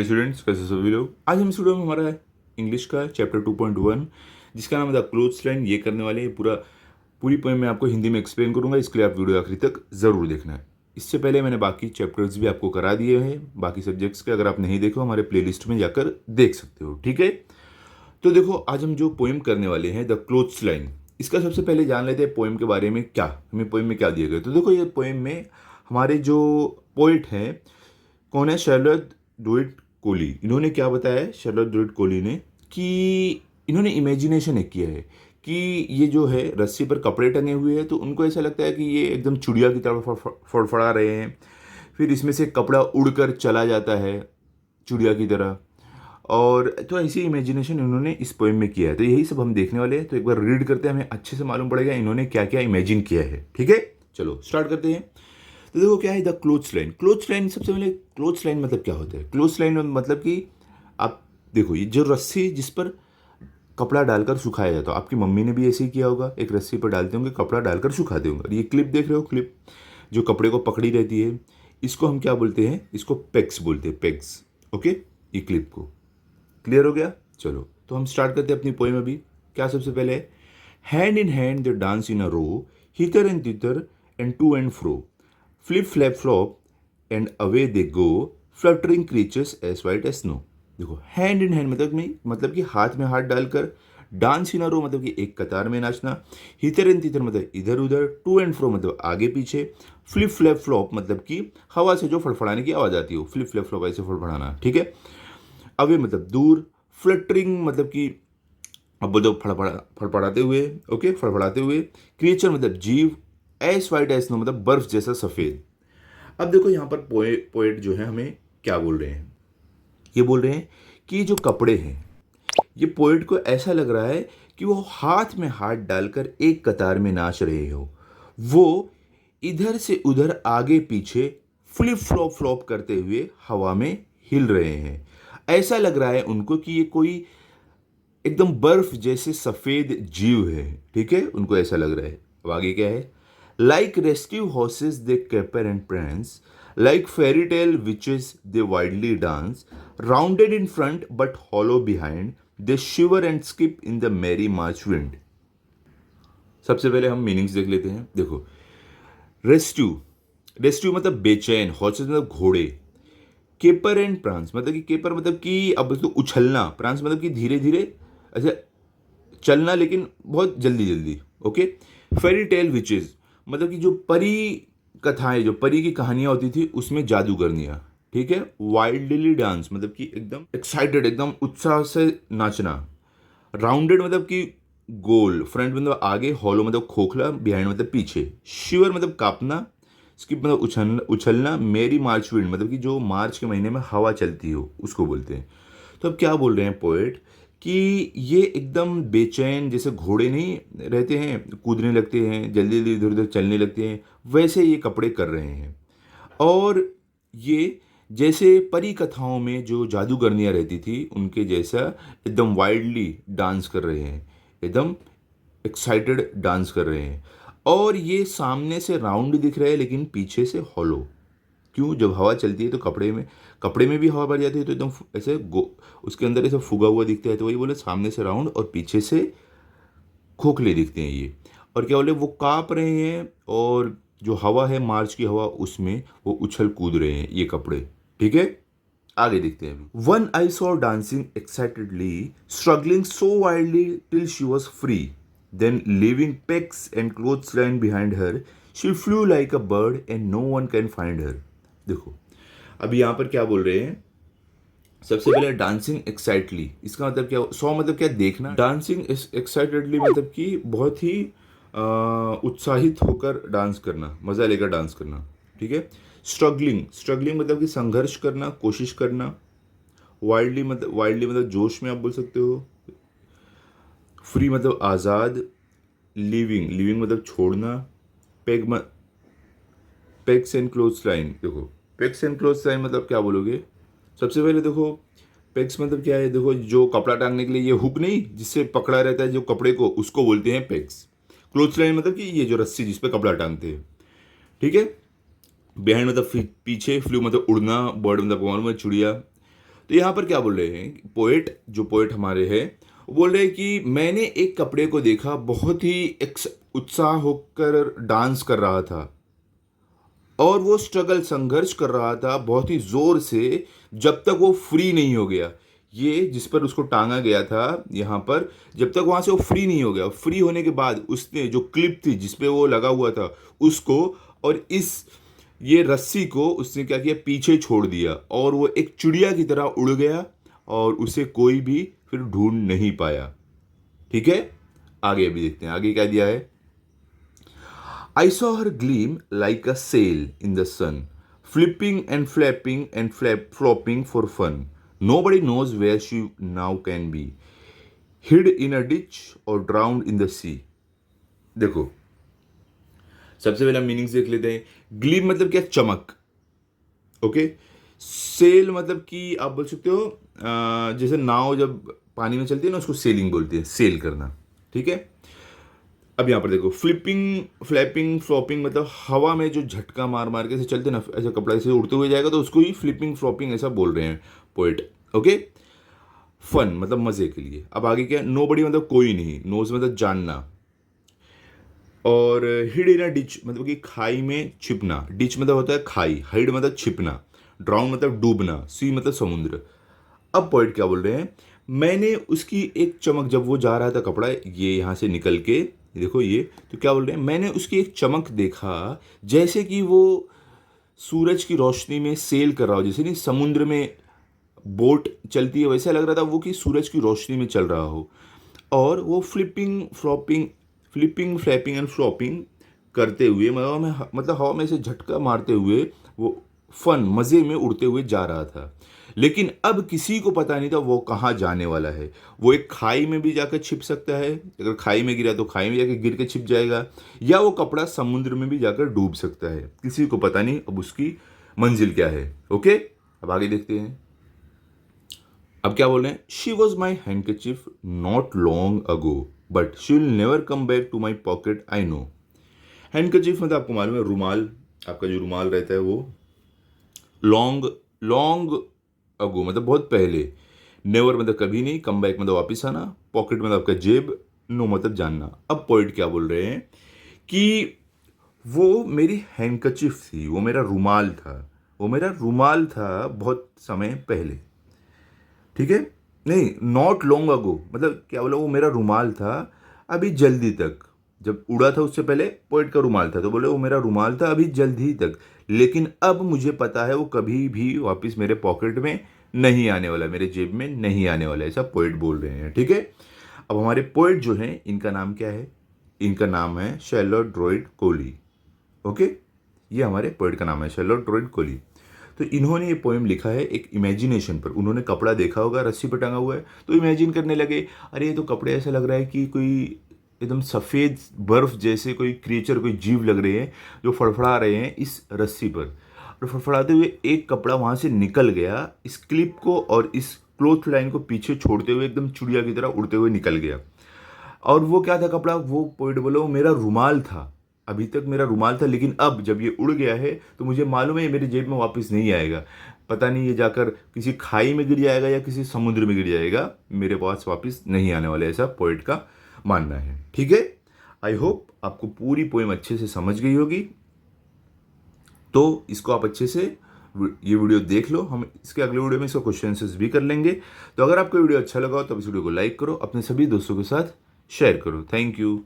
Hello students, कैसे सभी लोग। आज हम इस वीडियो में हमारा इंग्लिश का चैप्टर 2.1 जिसका नाम है द क्लोथ्स लाइन ये करने वाले हैं। पूरी पोएम मैं आपको हिंदी में एक्सप्लेन करूंगा, इसके लिए आप वीडियो आखिरी तक ज़रूर देखना है। इससे पहले मैंने बाकी चैप्टर्स भी आपको करा दिए हैं, बाकी सब्जेक्ट्स के। अगर आप नहीं देखो हमारे प्लेलिस्ट में जाकर देख सकते हो, ठीक है। तो देखो, आज हम जो पोएम करने वाले हैं द क्लोथ्स लाइन, इसका सबसे पहले जान लेते हैं पोएम के बारे में, क्या हमें पोएम में क्या दिया गया। तो देखो, ये पोएम में हमारे जो पोइट हैं कौन है, शार्लोट ड्रूइट कोली। इन्होंने क्या बताया है शार्लोट ड्रूइट कोली ने, कि इन्होंने इमेजिनेशन एक किया है कि ये जो है रस्सी पर कपड़े टंगे हुए हैं, तो उनको ऐसा लगता है कि ये एकदम चिड़िया की तरह फड़फड़ा रहे हैं। फिर इसमें से कपड़ा उड़कर चला जाता है चिड़िया की तरह, और तो ऐसी इमेजिनेशन इन्होंने इस पोएम में किया है। तो यही सब हम देखने वाले हैं। तो एक बार रीड करते हैं, हमें अच्छे से मालूम पड़ेगा इन्होंने क्या क्या इमेजिन किया है, ठीक है। चलो स्टार्ट करते हैं। तो देखो क्या है the clothes line. Clothes line, सबसे पहले क्लोथ्स लाइन मतलब क्या होता है। क्लोथ्स लाइन मतलब कि आप देखो, ये जो रस्सी जिस पर कपड़ा डालकर सुखाया जाता है, आपकी मम्मी ने भी ऐसे ही किया होगा, एक रस्सी पर डालते होंगे, कपड़ा डालकर सुखाते होंगे। ये क्लिप देख रहे हो, क्लिप जो कपड़े को पकड़ी रहती है, इसको हम क्या बोलते हैं, इसको पेग्स बोलते हैं, पेग्स। ओके, ये क्लिप को क्लियर हो गया। चलो तो हम स्टार्ट करते हैं अपनी पोएम अभी। क्या सबसे पहले, hand in hand they dance in a row, hither and thither and to and fro, flip flap flop and away they go, fluttering creatures as white as snow. देखो, हैंड इन हैंड मतलब कि हाथ में हाथ डालकर, dance in a रो मतलब कि एक कतार में नाचना, हितर एंड तितर मतलब इधर उधर, टू एंड फ्रो मतलब आगे पीछे, फ्लिप फ्लैप फ्लॉप मतलब कि हवा से जो फड़फड़ाने की आवाज़ आती हो, फ्लिप फ्लैप फ्लॉप ऐसे फड़फड़ाना, ठीक है। अवे मतलब दूर, फ्लटरिंग मतलब कि अब बोल दो फड़फड़ाते हुए, ओके, फड़फड़ाते हुए, क्रिएचर मतलब जीव, एस वाइट एस नो मतलब बर्फ जैसा सफ़ेद। अब देखो यहाँ पर पोएट जो है हमें क्या बोल रहे हैं, ये बोल रहे हैं कि ये जो कपड़े हैं, ये पोएट को ऐसा लग रहा है कि वो हाथ में हाथ डालकर एक कतार में नाच रहे हो, वो इधर से उधर आगे पीछे फ्लिप फ्लॉप फ्लॉप करते हुए हवा में हिल रहे हैं। ऐसा लग रहा है उनको कि ये कोई एकदम बर्फ जैसे सफेद जीव है, ठीक है, उनको ऐसा लग रहा है। अब आगे क्या है, like restive horses they caper and prance, like fairy tale witches they wildly dance, rounded in front but hollow behind, they shiver and skip in the merry March wind. सबसे पहले हम मीनिंग्स देख लेते हैं। देखो, रेस्क्यू, रेस्क्यू मतलब बेचैन, horses मतलब घोड़े, केपर एंड प्रांस मतलब कि केपर मतलब कि अब तो उछलना, प्रांस मतलब कि धीरे धीरे अच्छा चलना, लेकिन बहुत जल्दी जल्दी, ओके। फेरी टेल विचेस मतलब कि जो परी कथाएं, जो परी की कहानियां होती थी उसमें जादूगरनियां, ठीक है। वाइल्डली डांस मतलब कि एकदम एक्साइटेड, एकदम उत्साह से नाचना। राउंडेड मतलब कि गोल, फ्रंट मतलब आगे, हॉलो मतलब खोखला, बिहाइंड मतलब पीछे, शिवर मतलब कांपना, स्किप मतलब उछलना उछलना, मेरी मार्च विंड मतलब कि जो मार्च के महीने में हवा चलती हो उसको बोलते हैं। तो अब क्या बोल रहे हैं पोएट कि ये एकदम बेचैन, जैसे घोड़े नहीं रहते हैं, कूदने लगते हैं, जल्दी जल्दी इधर उधर चलने लगते हैं, वैसे ये कपड़े कर रहे हैं। और ये जैसे परी कथाओं में जो जादूगरनियाँ रहती थी उनके जैसा एकदम वाइल्डली डांस कर रहे हैं, एकदम एक्साइटेड डांस कर रहे हैं। और ये सामने से राउंड दिख रहा है लेकिन पीछे से हॉलो। क्यों, जब हवा चलती है तो कपड़े में भी हवा भर जाती है, तो एकदम ऐसे उसके अंदर ऐसे फुगा हुआ दिखता है। तो वही बोले, सामने से राउंड और पीछे से खोखले दिखते हैं ये। और क्या बोले, वो कांप रहे हैं, और जो हवा है मार्च की हवा, उसमें वो उछल कूद रहे हैं ये कपड़े, ठीक है। आगे देखते हैं अभी। One I saw dancing excitedly, struggling so wildly till she was free, then leaving pegs and clothes line behind her, she flew like a bird and no one can find her. देखो, अभी यहाँ पर क्या बोल रहे हैं, सबसे पहले डांसिंग एक्साइटली, इसका मतलब क्या, सौ मतलब क्या, देखना। डांसिंग एक्साइटेडली मतलब कि बहुत ही उत्साहित होकर डांस करना, मजा लेकर डांस करना, ठीक है। स्ट्रगलिंग, स्ट्रगलिंग मतलब कि संघर्ष करना, कोशिश करना। वाइल्डली मतलब जोश में आप बोल सकते हो। फ्री मतलब आज़ाद। लिविंग, लिविंग मतलब छोड़ना। Peg pegs and clothes line, देखो पेग्स एंड क्लोथ्स लाइन मतलब क्या बोलोगे। सबसे पहले देखो, पेग्स मतलब क्या है, देखो जो कपड़ा टांगने के लिए ये हुक नहीं जिससे पकड़ा रहता है जो कपड़े को, उसको बोलते हैं पेग्स। क्लोथ्स लाइन मतलब कि ये जो रस्सी जिस पे कपड़ा टांगते हैं, ठीक है। बिहाइंड मतलब पीछे, फ्लू मतलब उड़ना, बर्ड मतलब कौन में चिड़िया। तो यहाँ पर क्या बोल रहे हैं पोएट, जो पोएट हमारे हैं वो बोल रहे हैं कि मैंने एक कपड़े को देखा, बहुत ही उत्साह होकर डांस कर रहा था और वो स्ट्रगल संघर्ष कर रहा था बहुत ही जोर से, जब तक वो फ्री नहीं हो गया। ये जिस पर उसको टांगा गया था यहाँ पर, जब तक वहाँ से वो फ्री नहीं हो गया, फ्री होने के बाद उसने जो क्लिप थी जिस पे वो लगा हुआ था उसको और ये रस्सी को उसने क्या किया, पीछे छोड़ दिया और वो एक चिड़िया की तरह उड़ गया और उसे कोई भी फिर ढूंढ नहीं पाया। ठीक है, आगे अभी देखते हैं आगे क्या दिया है। I saw her gleam like a sail in the sun, flipping and flapping and flopping for fun. Nobody knows where she now can be, hid in a ditch or drowned in the sea. देखो, सबसे पहले meanings देख लेते हैं। Gleam मतलब क्या, चमक। Okay, cell मतलब कि आप बोल सकते हो जैसे नाव जब पानी में चलती है ना उसको सेलिंग बोलते हैं, सेल करना। ठीक है, अब यहाँ पर देखो फ्लिपिंग फ्लैपिंग फ्लॉपिंग मतलब हवा में जो झटका मार मार के ऐसे चलते ना, ऐसा कपड़ा ऐसे उड़ते हुए जाएगा तो उसको ही फ्लिपिंग फ्लॉपिंग ऐसा बोल रहे हैं पोएट। ओके, फन मतलब मजे के लिए। अब आगे क्या, नो बडी मतलब कोई नहीं, नोज मतलब जानना, और हिड इन अ डिच मतलब कि खाई में छिपना, डिच मतलब होता है खाई, हाइड मतलब छिपना, ड्राउन मतलब डूबना, सी मतलब समुद्र। अब पोएट क्या बोल रहे हैं, मैंने उसकी एक चमक, जब वो जा रहा था कपड़ा ये यहाँ से निकल के, देखो ये, तो क्या बोल रहे हैं, मैंने उसकी एक चमक देखा जैसे कि वो सूरज की रोशनी में सेल कर रहा हो, जैसे नहीं समुद्र में बोट चलती है वैसा लग रहा था वो कि सूरज की रोशनी में चल रहा हो। और वो फ्लिपिंग फ्लैपिंग एंड फ्लॉपिंग करते हुए मतलब हवा में से झटका मारते हुए वो फन मज़े में उड़ते हुए जा रहा था। लेकिन अब किसी को पता नहीं था वो कहाँ जाने वाला है। वो एक खाई में भी जाकर छिप सकता है, अगर खाई में गिरा तो खाई में जाकर गिर के छिप जाएगा, या वो कपड़ा समुद्र में भी जाकर डूब सकता है, किसी को पता नहीं अब उसकी मंजिल क्या है। ओके, अब आगे देखते हैं। अब क्या बोल रहे हैं, she was my handkerchief not long ago but she will never come back to my pocket I know. Handkerchief मतलब आपको मालूम है रुमाल, आपका जो रुमाल रहता है वो। लॉन्ग अगो मतलब बहुत पहले, नेवर मतलब कभी नहीं, कम बैक मतलब वापस आना, पॉकेट मतलब आपका जेब, नो मतलब जानना। अब पॉइंट क्या बोल रहे हैं कि वो मेरी हैंडकरचीफ थी, वो मेरा रुमाल था बहुत समय पहले। ठीक है, नहीं नॉट लॉन्ग अगो मतलब क्या बोला, वो मेरा रुमाल था अभी जल्दी तक, जब उड़ा था उससे पहले पोएट का रुमाल था तो बोले वो मेरा रुमाल था अभी जल्दी तक, लेकिन अब मुझे पता है वो कभी भी वापस मेरे पॉकेट में नहीं आने वाला, मेरे जेब में नहीं आने वाला, ऐसा पोएट बोल रहे हैं। ठीक है, अब हमारे पोएट जो हैं इनका नाम क्या है, इनका नाम है शैरलॉट ड्रॉयड कोली। ओके, ये हमारे पोएट का नाम है शैरलॉट ड्रॉयड कोली। तो इन्होंने ये पोएम लिखा है एक इमेजिनेशन पर। उन्होंने कपड़ा देखा होगा रस्सी पर टंगा हुआ है तो इमेजिन करने लगे, अरे ये तो कपड़े ऐसा लग रहा है कि कोई एकदम सफ़ेद बर्फ जैसे कोई क्रिएचर, कोई जीव लग रहे हैं जो फड़फड़ा रहे हैं इस रस्सी पर, और फड़फड़ाते हुए एक कपड़ा वहाँ से निकल गया, इस क्लिप को और इस क्लोथ लाइन को पीछे छोड़ते हुए एकदम चिड़िया की तरह उड़ते हुए निकल गया। और वो क्या था कपड़ा, वो पोएट बोलो मेरा रुमाल था, अभी तक मेरा रुमाल था, लेकिन अब जब ये उड़ गया है तो मुझे मालूम है ये मेरी जेब में वापस नहीं आएगा, पता नहीं ये जाकर किसी खाई में गिर जाएगा या किसी समुद्र में गिर जाएगा, मेरे पास वापस नहीं आने वाला, ऐसा पोएट का मानना है। ठीक है, आई होप आपको पूरी पोएम अच्छे से समझ गई होगी, तो इसको आप अच्छे से ये वीडियो देख लो, हम इसके अगले वीडियो में इसका क्वेश्चन आंसर्स भी कर लेंगे। तो अगर आपको वीडियो अच्छा लगा हो तो इस वीडियो को लाइक करो, अपने सभी दोस्तों के साथ शेयर करो। Thank you.